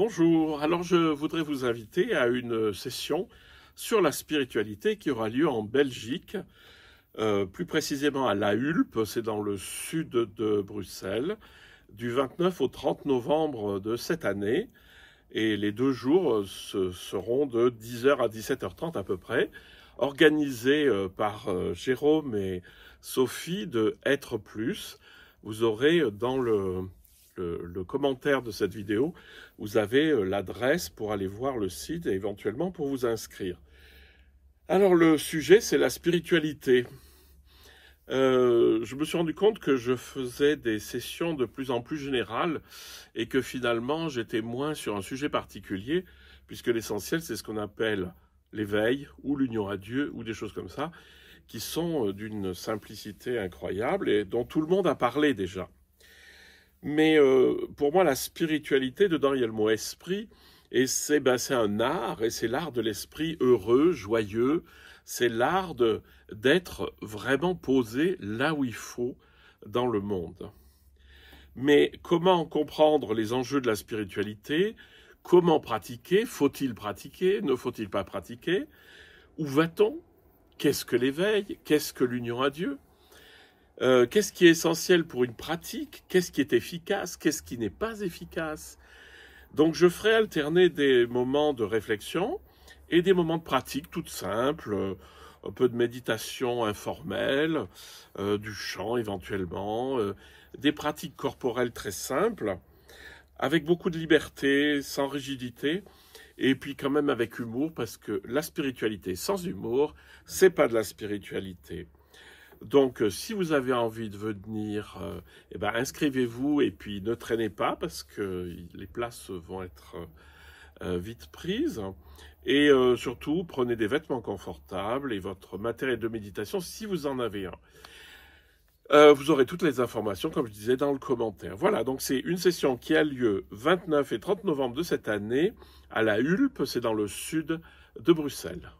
Bonjour, alors je voudrais vous inviter à une session sur la spiritualité qui aura lieu en Belgique, plus précisément à La Hulpe, c'est dans le sud de Bruxelles, du 29 au 30 novembre de cette année. Et les 2 jours seront de 10h à 17h30 à peu près, organisés par Jérôme et Sophie de Être Plus. Vous aurez dans le commentaire de cette vidéo, vous avez l'adresse pour aller voir le site et éventuellement pour vous inscrire. Alors le sujet, c'est la spiritualité. Je me suis rendu compte que je faisais des sessions de plus en plus générales et que finalement j'étais moins sur un sujet particulier, puisque l'essentiel c'est ce qu'on appelle l'éveil ou l'union à Dieu ou des choses comme ça, qui sont d'une simplicité incroyable et dont tout le monde a parlé déjà. Mais pour moi, la spiritualité, dedans il y a le mot esprit, et c'est un art, et c'est l'art de l'esprit heureux, joyeux, c'est l'art d'être vraiment posé là où il faut dans le monde. Mais comment comprendre les enjeux de la spiritualité? Comment pratiquer? Faut-il pratiquer? Ne faut-il pas pratiquer? Où va-t-on? Qu'est-ce que l'éveil? Qu'est-ce que l'union à Dieu? Qu'est-ce qui est essentiel pour une pratique? Qu'est-ce qui est efficace? Qu'est-ce qui n'est pas efficace? Donc je ferai alterner des moments de réflexion et des moments de pratique toutes simples, un peu de méditation informelle, du chant éventuellement, des pratiques corporelles très simples, avec beaucoup de liberté, sans rigidité, et puis quand même avec humour, parce que la spiritualité sans humour, c'est pas de la spiritualité. Donc, si vous avez envie de venir, inscrivez-vous et puis ne traînez pas parce que les places vont être vite prises. Et surtout, prenez des vêtements confortables et votre matériel de méditation si vous en avez un. Vous aurez toutes les informations, comme je disais, dans le commentaire. Voilà, donc c'est une session qui a lieu 29 et 30 novembre de cette année à La Hulpe, c'est dans le sud de Bruxelles.